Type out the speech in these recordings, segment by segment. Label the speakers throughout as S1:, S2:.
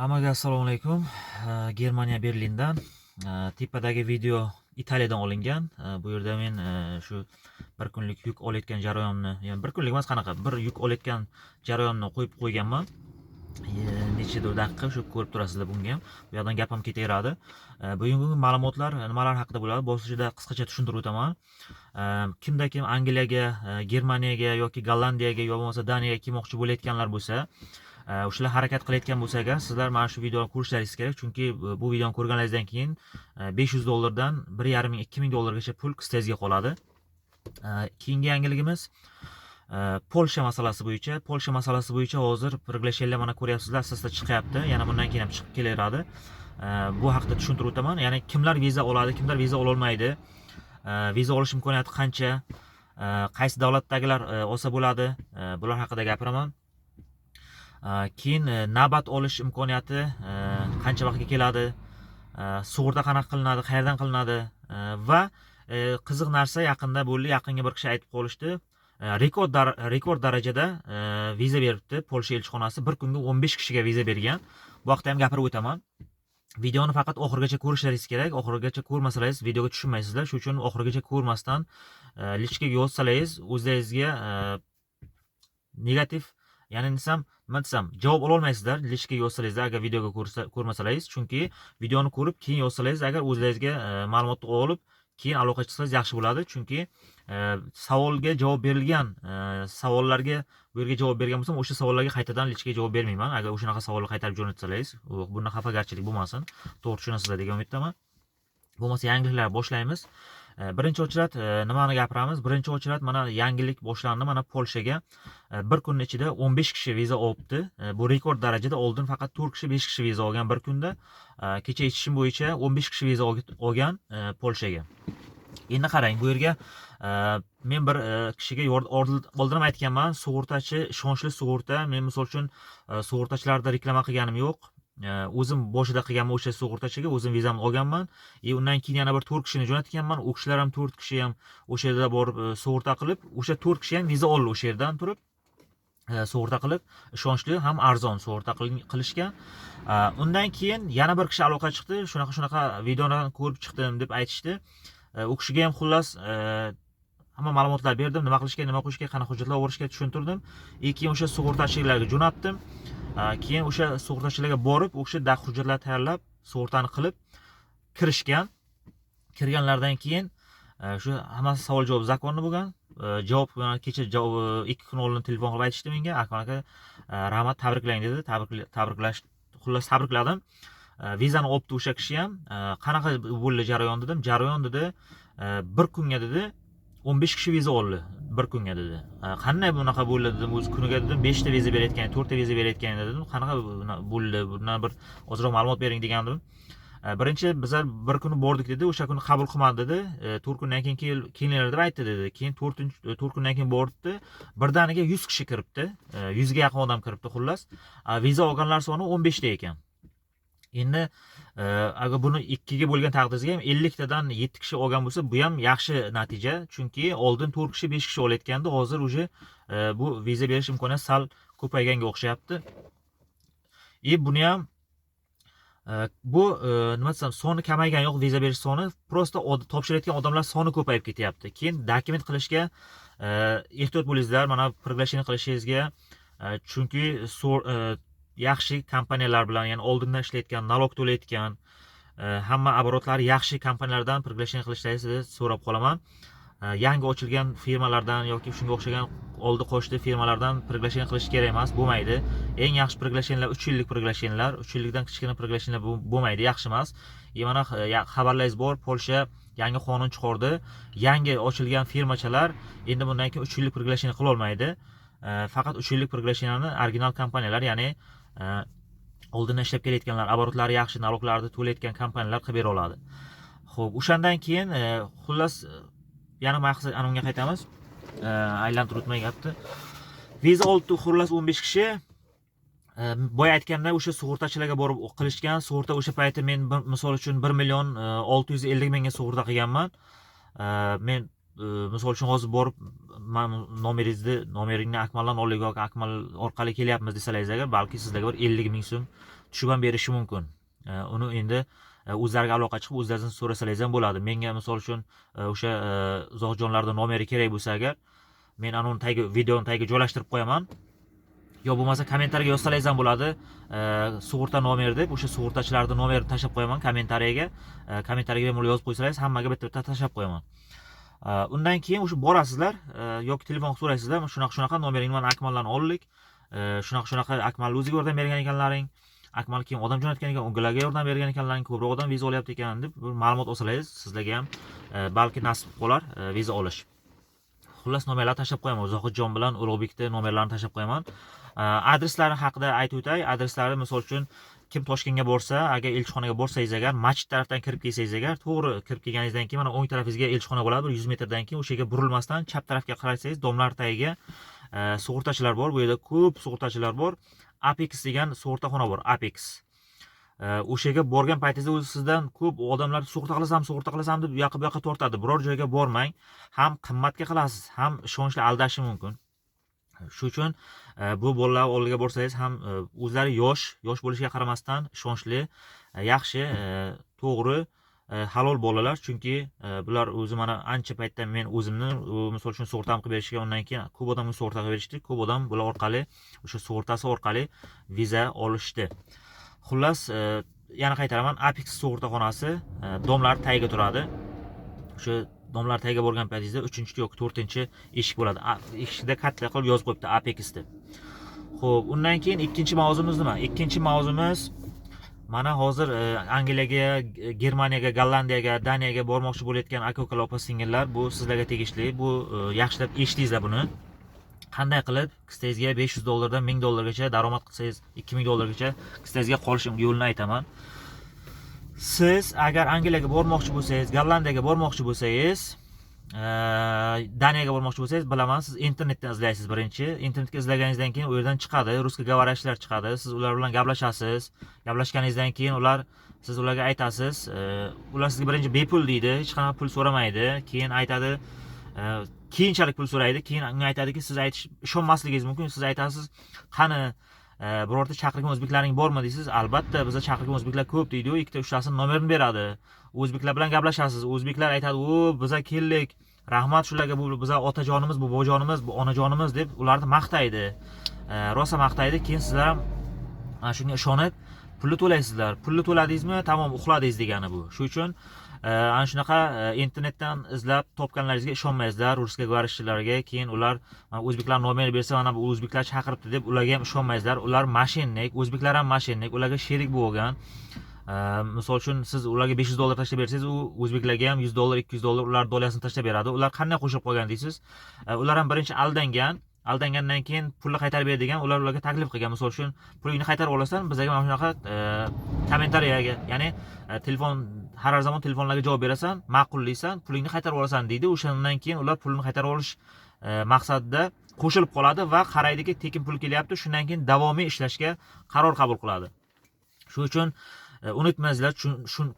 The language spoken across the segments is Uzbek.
S1: Hammaga assalomu alaykum. Germaniya Berlindan tepadagi video Italiyadan olingan. Bu yerda men shu bir kunlik yuk olayotgan jarayonni, ya'ni bir kunlik emas, qanaqa bir yuk olayotgan jarayonni qo'yib qo'yganman. Nechadir daqiqa shu ko'rib turasizlar bunga ham. Bu yerdan gapim ketaveradi. Bugungi ma'lumotlar nimalar haqida bo'ladi? Boshida qisqacha tushuntirib o'taman. Kimda kim Angliyaga, Germaniyaga yoki Gollandiyaga yo bo'lmasa Daniyaga kelmoqchi bo'layotganlar bo'lsa, o'shalar harakat qilayotgan bo'lsa agar, sizlar mana shu videoni ko'rishlaringiz kerak, chunki bu videoni ko'rganingizdan keyin $500 dan 1,5-2,000 dollargacha pul qistangizga qoladi. Keyingi yangiligimiz Polsha masalasi bo'yicha hozir приглашениyalar mana ko'ryapsizlar, asosda chiqyapti. Yana bundan keyin ham chiqib kelaveradi. Bu haqida tushuntirib o'taman. Ya'ni kimlar viza oladi, kimlar viza ololmaydi, viza olish imkoniyati qancha, qaysi davlatdagilar olsa bo'ladi, bular haqida gapiraman. Keyin navbat olish imkoniyati qancha vaqtga keladi, sug'urta qanaqa qilinadi, qayerdan qilinadi va qiziq narsa yaqinda bo'ldi, yaqinga bir kishi aytib qolishdi. Rekord darajada viza beribdi Polsha elchixonasi. Bir kunga 15 kishiga viza bergan. Bu haqda ham gapirib o'taman. Videoni faqat oxirigacha ko'rishlaringiz kerak. Oxirigacha ko'rmasangiz videoga tushunmaysizlar. Shuning uchun oxirigacha ko'rmasdan lichkaga yozsangiz o'zingizga negativ, ya'ni nima desam, javob ola olmaysizlar lichkaga yozsangiz agar videoga ko'rmasangiz, chunki videoni ko'rib keyin yozsangiz agar o'zingizga ma'lumotni olib keyin aloqa chiqsangiz yaxshi bo'ladi. Chunki savolga javob berilgan savollarga bu yerga javob bergan bo'lsam, o'sha savollarga qaytadan lichkaga javob bermayman. Agar o'shanaqa savolni qaytarib jo'natsangiz, bundan xafagarchilik bo'lmasin. To'g'ri tushunasizlar degan umiddaman. Bo'lmasa yangiliklar boshlaymiz. Birinchi o'chirat nimani gapiramiz? Birinchi o'chirat mana yangilik boshlandi. Mana Polshaga bir kun ichida 15 kishi viza olibdi. Bu rekord darajada. Oldin faqat 4 kishi, 5 kishi viza olgan bir kunda. Kecha eshitishim bo'yicha 15 kishi viza olgan Polshaga. Endi qarang, bu yerga men bir kishiga oldin ham aytganman, sug'urtachi, ishonchli sug'urta. Men misol uchun sug'urtachilarda reklama qilganim yo'q. O'zim boshida qilganman o'sha sug'urtachiga, o'zim vizamni olganman. Undan keyin yana bir 4 kishini jo'natganman. U kishilar ham 4 kishi ham o'sha yerda borib sug'urta qilib, o'sha 4 kishi ham viza oldi o'sha yerdan turib. Sug'urta qilib, ishonchli ham arzon sug'urta qilishgan. Undan keyin yana bir kishi aloqa chiqdi. Shunaqa videoni ko'rib chiqdim deb aytishdi. U kishiga ham xullas hamma ma'lumotlar berdim, nima qilishga, nima qo'yishga, qanaqa hujjatlar olishga tushuntirdim. Keyin o'sha sug'urtachilarga jo'natdim. Keyin o'sha sug'urtachilarga borib, o'sha hujjatlar tayyorlab, sug'urtani qilib kirishgan. Kirganlardan keyin shu hammasi savol javob zakonni bo'lgan. Javob kecha 2 kun oldin telefon qilib aytishdi menga, aka rahmat, tabriklang dedi. Xullas tabrikladim. Vizani olibdi o'sha kishi ham. Qanaqa bo'ldi jarayon dedim. Jarayon dedi, bir kunga dedi 15 kishi viza oldi bir kunga dedi. Qanday bunaqa bo'ldi dedim. O'z kuniga dedim 5 ta viza berayotgan, 4 ta viza berayotgan dedim. Qanaqa bo'ldi? Bundan bir ozroq ma'lumot bering degandim. Birinchi bizlar bir kuni bordik dedi, o'sha kuni qabul qilmadi dedi. 4 kundan keyin kelinglar deb aytdi dedi. Keyin 4 kundan keyin boribdi. Birdaniga 100 kishi kiribdi. 100 ga yaqin odam kiribdi xullas. Viza olganlar soni 15 ta ekan. Endi agar buni 2 ga bo'lgan taqdirda ham 50 tadan 7 kishi olgan bo'lsa, bu ham yaxshi natija. Chunki oldin 4 kishi, 5 kishi olayotgandi, hozir uje bu viza berish imkoniyati sal ko'payganga o'xshayapti. Buni ham bu nima desam, soni kamaygan yo'q, viza berish soni, prosta topshirayotgan odamlar soni ko'payib ketyapti. Keyin dokument qilishga ehtiyot bo'lingizlar, mana приглашение qilishingizga, chunki yaxshi kompaniyalar bilan, ya'ni oldindan ishlayotgan, nalog to'layotgan, hamma оборотлari yaxshi kompaniyalardan приглашение qilishlaringizni so'rab qolaman. Yangi ochilgan firmalardan yoki shunga o'xshagan oldi qo'shdi firmalardan приглашение qilish kerak emas, bo'lmaydi. Eng yaxshi приглашениyalar 3 yillik приглашениyalar, 3 yillikdan kichkina приглашениyalar bo'lmaydi, yaxshi emas. Mana xabarlaringiz bor, Polsha yangi qonun chiqardi. Yangi ochilgan firmachalar endi bundan keyin 3 yillik приглашение qila olmaydi. Faqat 3 yillik приглашениyalarni original kompaniyalar, ya'ni oldindan ishlab kelayotganlar, оборотлari yaxshi, naloglarni to'layotgan kompaniyalar qilib bera oladi. Xo'p, o'shandan keyin xullas yana maqsad anonga qaytamiz. Aylantirib o'tmay gapni. Viza oldi xullas 15 kishi. Boya aytganda o'sha sug'urtachilarga borib qilishgan. Sug'urta o'sha payti men misol uchun 1,650,000 ga sug'urta qilganman. Men misol uchun hozir borib nomeringni Akmaldan oldik yoki Akmal orqali kelyapmiz desalaringiz agar, balki sizlarga bir 50 ming so'm tushib ham berishi mumkin. Uni endi o'zlariga aloqa chiqib o'zlaringizdan so'rasalaringiz ham bo'ladi. Menga misol uchun o'sha uzoqjonlarda nomeri kerak bo'lsa agar, men uni videoni tagiga joylashtirib qo'yaman. Yo bo'lmasa kommentariyaga yozsalaringiz ham bo'ladi. Sug'urta nomeri deb o'sha sug'urtachilarning nomerini tashlab qo'yaman kommentariyaga. Kommentariyaga bemalol yozib qo'ysalaringiz, hammaga bitta-bitta tashlab qo'yaman. Undan keyin o'sha borasizlar yoki telefon so'raysizlar, shunaqa nomeringni mana Akmaldan oldik. Shunaqa Akmal o'ziga yordam bergan ekanlaring. Akmal keyin odam jo'natgan ekan, ularga yordam bergan ekanlaring, ko'proq odam viza olyapti ekan deb bir ma'lumot olsalaringiz, sizlarga ham balki nasib qolar viza olish. Xullas nomerlarni tashlab qo'yaman. Zohidjon bilan Ulug'bekni nomerlarini tashlab qo'yaman. Adreslari haqida aytib o'tay. Adreslari misol uchun kim Toshkentga borsa, agar elchixonaga borsangiz agar, masjid tarafdan kirib kelsangiz agar, to'g'ri kirib kelganingizdan keyin mana o'ng tarafingizga elchixona bo'ladi, bir 100 metrdan keyin o'sha yerga burilmasdan chap tarafga qarasangiz, domlar tagiga sug'urtachilar bor. Bu yerda ko'p sug'urtachilar bor. Apex degan sug'urtaxona bor, Apex. O'sha yerga borgan paytingizda o'zi sizdan ko'p odamlar sug'urta qilasam deb bu yoqqa tortadi. Biror joyga bormang, ham qimmatga qilasiz, ham ishonchli aldashi mumkin. Shu uchun bu bolalar oldiga borsangiz ham o'zlari yosh bo'lishiga qaramasdan ishonchli, yaxshi, to'g'ri, halol bolalar. Chunki bular o'zi mana ancha paytdan men o'zimni misol uchun sug'urtam qilib berishgan, undan keyin ko'p odamga sug'urta qilib berishdi. Ko'p odam bular orqali, o'sha sug'urtasi orqali viza olishdi. Xullas, yana qaytaraman, Apex sug'urtaxonasi domlar tagiga turadi. O'sha domlar tagiga borgan paytingizda 3-chi yoki 4-chi eshik bo'ladi. Eshikda katta qilib yozib qo'yibdi Apex deb. Xo'p, undan keyin ikkinchi mavzumiz nima? Ikkinchi mavzumiz mana hozir Angliyaga, Germaniyaga, Gollandiyaga, Daniyaga bormoqchi bo'layotgan aka-ukalar, opa-singillar, bu sizlarga tegishli. Bu yaxshilab eshitdingizlar buni. Qanday qilib kistangizga $500 dan $1000 daromad qilsangiz, $2000 kistangizga qolish yo'lini aytaman. Siz agar Angliyaga bormoqchi bo'lsangiz, Gollandiyaga bormoqchi bo'lsangiz, Daniyaga bormoqchi bo'lsangiz, bilaman, siz internetdan izlaysiz birinchi. Internetga izlaganingizdan keyin u yerdan chiqadi, ruskiy говорящиlar chiqadi. Siz ular bilan gaplashasiz. Gaplashganingizdan keyin siz ularga aytasiz. Ular sizga birinchi bepul deydi, hech qanaqa pul so'ramaydi. Keyin aytadi, keyinchalik pul so'raydi. Keyin unga aytadiki, siz ishonmasligingiz mumkin. Siz aytasiz, qani birorta chaqirgan o'zbeklaring bormi deysiz. Albatta, bizda chaqirgan o'zbeklar ko'p deydi-yu, ikkita uchtasini nomerini beradi. O'zbeklar bilan gaplashasiz. O'zbeklar aytadi, "O, biza keldik. Rahmat shularga, bu biza otajonimiz, bu bobojonimiz, bu onajonimiz" deb ularni maqtaydi. Rosa maqtaydi. Keyin sizlar ham shunga ishonib pulni to'laysizlar. Pulni to'ladingizmi, tamom, uxladingiz degani bu. Shu uchun ana shunaqa internetdan izlab topganlaringizga ishonmaysizlar, ruskiy говорящиlarga. Keyin ular o'zbeklar nomer bersa, mana bu o'zbeklar chaqiribdi deb ularga ham ishonmaysizlar. Ular mashinnik, o'zbeklar ham mashinnik, ularga sherik bo'lgan. Misol uchun siz ularga $500 tashlab bersangiz, u o'zbeklarga ham $100, $200 ular dolyasini tashlab beradi. Ular qanday qo'shilib qolgan deysiz? Ular ham birinchi aldangandan keyin pulni qaytarib ber degan, ularga taklif qilgan. Misol uchun, pulingni qaytarib olasan, bizga mana shunaqa kommentariyaga, ya'ni har zamon telefonlarga javob berasan, ma'qullaysan, pulingni qaytarib olasan deydi. O'shandan keyin ular pulni qaytarib olish maqsadida qo'shilib qoladi va qaraydiki, tekin pul kelyapti, shundan keyin davomiy ishlashga qaror qabul qiladi. Shu uchun unutmangizlar,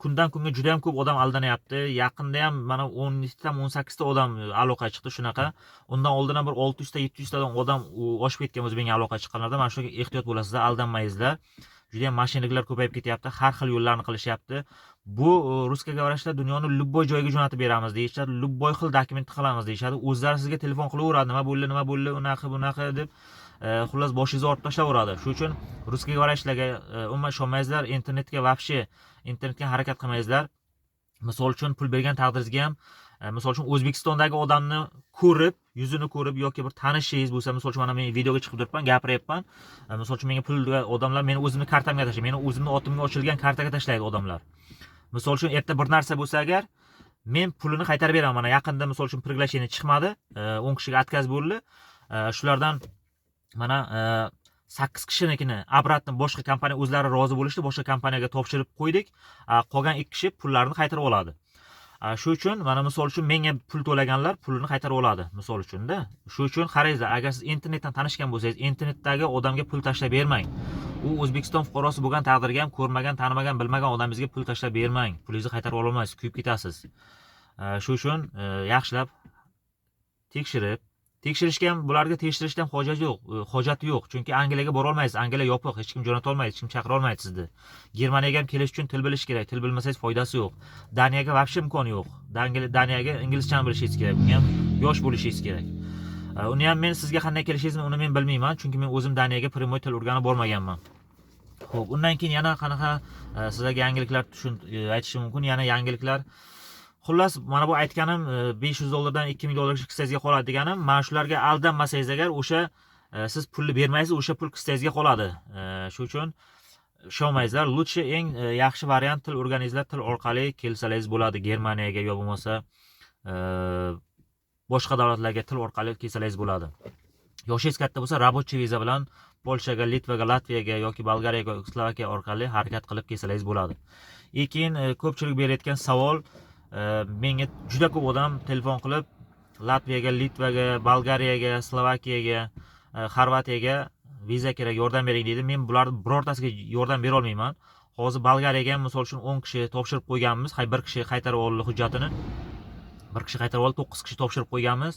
S1: kundan kunga juda ham ko'p odam aldanyapti. Yaqinda ham mana 17 ta 18 ta odam aloqa chiqdi shunaqa. Undan oldin ham bir 600 ta 700 ta odam oshib ketgan o'zi menga aloqa chiqqanlarda. Mana shuga ehtiyot bo'lasizlar, aldanmaysizlar. Juda ham mashinliklar ko'payib ketyapti, har xil yo'llarni qilishyapti. Bu ruskiy говорящиlar dunyoni любой joyga jo'natib beramiz deyishadi, любой xil dokument qilamiz deyishadi. O'zlari sizga telefon qilaveradi, nima bo'ldi, unaqa deb. Xullas boshingizni ortib tashlaveradi. Shu uchun ruskiy говорящиlarga umuman ishonmaysizlar, internetga harakat qilmaysizlar. Misol uchun pul bergan taqdiringizga ham, misol uchun O'zbekistondagi odamni ko'rib, yuzini ko'rib yoki bir tanishingiz bo'lsa, misol uchun mana men videoga chiqib turibman, gapiryapman. Misol uchun menga pul odamlar meni o'zimni kartamga tashlaydi, meni o'zimni otimga ochilgan kartaga tashlaydi odamlar. Misol uchun erta bir narsa bo'lsa agar, men pulini qaytarib beraman. Mana yaqinda misol uchun приглашение chiqmadi, 10 kishiga отказ bo'ldi. Shulardan mana 8 kishinikini обратно boshqa kompaniya o'zlari rozi bo'lishdi, boshqa kompaniyaga topshirib qo'ydik. Qolgan 2 kishi pullarini qaytarib oladi. Shu uchun mana misol uchun menga pul to'laganlar pulini qaytarib oladi, misol uchun-da. Shu uchun qarangizlar, agar siz internetdan tanishgan bo'lsangiz, internetdagi odamga pul tashlab bermang. U O'zbekiston fuqarosi bo'lgan taqdirga ham ko'rmagan, tanimagan, bilmagan odamingizga pul tashlab bermang. Pulingizni qaytarib ololmaysiz, kuyib ketasiz. Shu uchun yaxshilab tekshirishga ham, bularga tekshirishga ham hojati yo'q. Chunki Angliyaga bora olmaysiz. Angliya yopiq, hech kim jo'nata olmaydi, hech kim chaqira olmaydi sizni. Germaniyaga ham kelish uchun til bilish kerak. Til bilmasangiz foydasi yo'q. Daniyaga vobshe imkoni yo'q. Daniyaga inglizchani bilishingiz kerak. Uni ham yosh bo'lishingiz kerak. Uni ham men sizga qanday kelishingizni uni men bilmayman, chunki men o'zim Daniyaga primoy til o'rganib bormaganman. Xo'p, undan keyin yana qanaqa sizlarga yangiliklar aytishim mumkin. Yana yangiliklar. Xullas, mana bu aytganim $500 $2000 kissangizga qoladi deganim, mana shularga aldanmasangiz agar, o'sha siz pulni bermaysiz, o'sha pul kissangizga qoladi. Shuning uchun ishonmaysizlar. Lutchi eng yaxshi variant til o'rganingizlar, til orqali kelsangiz bo'ladi Germaniyaga yo bo'lmasa boshqa davlatlarga til orqali kelsangiz bo'ladi. Yoshingiz katta bo'lsa, рабочий viza bilan Polshaga, Litvaga, Latviyaga yoki Bolgariyaga, Slovakiya orqali harakat qilib kelsangiz bo'ladi. Lekin ko'pchilik berayotgan savol, menga juda ko'p odam telefon qilib Latviyaga, Litvaga, Bolgariyaga, Slovakiyaga, Xorvatiyaga viza kerak, yordam bering deydi. Men bularning birortasiga yordam bera olmayman. Hozir Bolgariyaga ham misol uchun 10 kishi topshirib qo'yganmiz. Bir kishi qaytarib oldi hujjatini. Bir kishi qaytarib oldi, 9 kishi topshirib qo'yganmiz.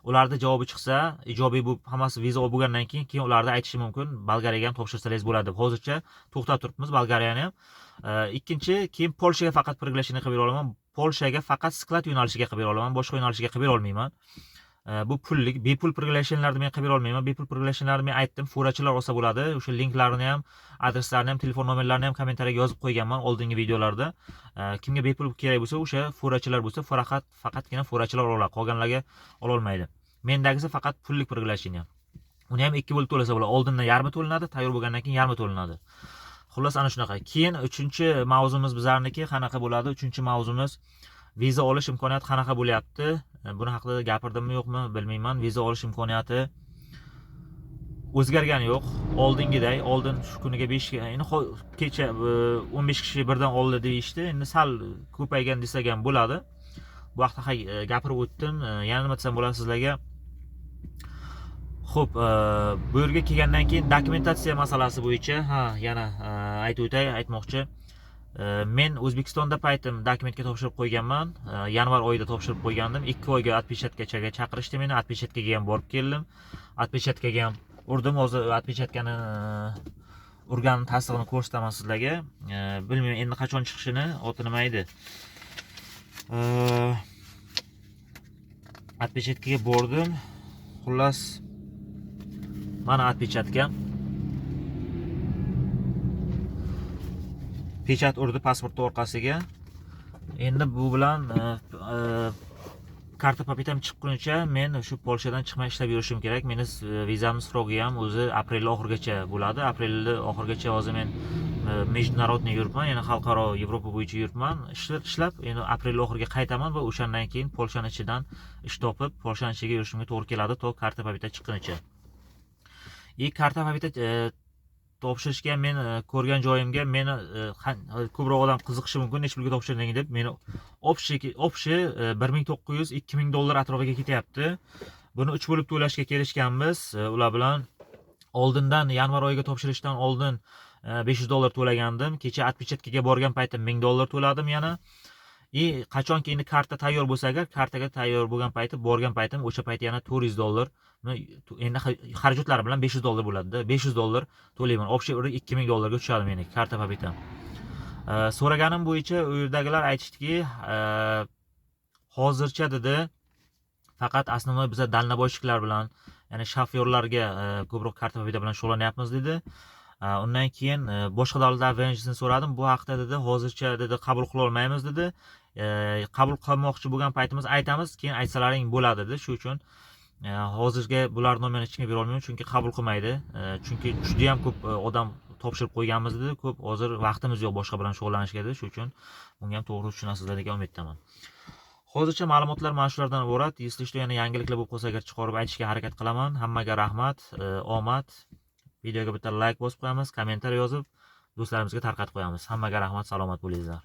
S1: Ularda javobi chiqsa, ijobiy bu hammasi viza bo'lgandan keyin ularda aytishi mumkin, Bolgariyaga ham topshirsangiz bo'ladi. Hozircha to'xtab turibmiz Bolgariyani ham. Ikkinchi, keyin Polshaga faqat приглашение qilib bera olaman. Polshaga faqat sklad yo'nalishiga qilib bera olaman, boshqa yo'nalishiga qilib bera olmayman. Bu pullik, bepul приглашениyalarni men qilib bera olmayman. Bepul приглашениyalarni men aytdim, furachilar olsa bo'ladi. O'sha linklarni ham, adreslarini ham, telefon nomerlarini ham kommentariyaga yozib qo'yganman oldingi videolarda. Kimga bepul kerak bo'lsa, o'sha furachilar bo'lsa, faqatgina furachilar oladi, qolganlarga ola olmaydi. Mendagisi faqat pullik приглашение. Uni ham 2 bo'lib to'lasa bo'ladi. Oldindan yarmi to'linadi, tayyor bo'lgandan keyin yarmi to'linadi. Xullas ana shunaqa. Keyin 3-mavzumiz bizlarniki qanaqa bo'ladi? 3-mavzumiz viza olish imkoniyati qanaqa bo'lyapti? Buni haqida gapirdimmi yo'qmi bilmayman. Viza olish imkoniyati o'zgargani yo'q. Oldingiday, oldin shu kuniga 5 endi kecha 15 kishi birdan oldi deyishdi. Endi sal ko'paygan desak ham bo'ladi. Bu vaqtda gapirib o'tdim. Yana nima desam bo'ladi sizlarga? Xo'p, bu yerga kelgandan keyin dokumentatsiya masalasi bo'yicha yana aytib o'tay, aytmoqchi. Men O'zbekistonda paytim dokumentga topshirib qo'yganman. Yanvar oyida topshirib qo'ygandim. 2 oyga отпечаткаga chaqirishdi meni. Отпечаткаga ham borib keldim. Отпечаткаga ham urdim. Hozir отпечаткani urgan tasdig'ini ko'rsataman sizlarga. Bilmayman endi qachon chiqishini, oti nima edi. Отпечаткаga bordim. Xullas mana отпечатка. Pechat urdi pasport orqasiga. Endi bu bilan karta papitam chiqqunicha men shu Polshadan chiqmay ishlab yurishim kerak. Meni vizam srogi ham o'zi aprel oxirigacha bo'ladi. Aprelni oxirigacha hozir men международный yuribman, ya'ni xalqaro Yevropa bo'yicha yuribman. Ishlab, endi aprel oxiriga qaytaman va o'shandan keyin Polshaning ichidan ish topib, Polshaning ichiga yurishimga to'g'ri keladi, to karta papita chiqqunicha. Karta papita topshirishga men ko'rgan joyimga meni ko'proq odam qiziqishi mumkin, necha pulga topshirding deb. Meni общий $1900-2000 atrofiga ketyapti. Buni 3 bo'lib to'lashga kelishganmiz. Ular bilan oldindan yanvar oyiga topshirishdan oldin $500 to'lagandim. Kecha отпечаткаga borgan paytim $1000 to'ladim yana. Qachonki endi karta tayyor bo'lsa agar, kartaga tayyor bo'lgan payti, borgan paytim o'sha payt yana $400. Endi xarajatlar bilan $500 bo'ladi-da. $500 to'layman. Общий $2000 ga tushadi meni karta papitam. So'raganim bo'yicha u yerdagilar aytishdiki, hozircha dedi, faqat основной biz dalnaboyshiklar bilan, ya'ni shofyorlarga ko'proq karta papita bilan shug'ullanyapmiz dedi. Undan keyin boshqa davlatlar aviatsiyasini so'radim. Bu haqda dedi, hozircha dedi qabul qila olmaymiz dedi. Qabul qilmoqchi bo'lgan paytimiz aytamiz, keyin aytsalaring bo'ladi dedi. Shu uchun hozirga bular nomerini hech kimga bera olmayman, chunki qabul qilmaydi. Chunki juda ham ko'p odam topshirib qo'yganmiz dedi. Ko'p hozir vaqtimiz yo'q boshqa bilan shug'ullanishga dedi. Shu uchun bunga ham to'g'ri tushunasizlar degan umiddaman. Hozircha ma'lumotlar mana shulardan iborat. Если что yana yangiliklar bo'lib qolsa agar chiqarib aytishga harakat qilaman. Hammaga rahmat, omad. Videoga bitta like bosib qo'yamiz, kommentariy yozib do'stlarimizga tarqatib qo'yamiz. Hammaga rahmat, salomat bo'linglar.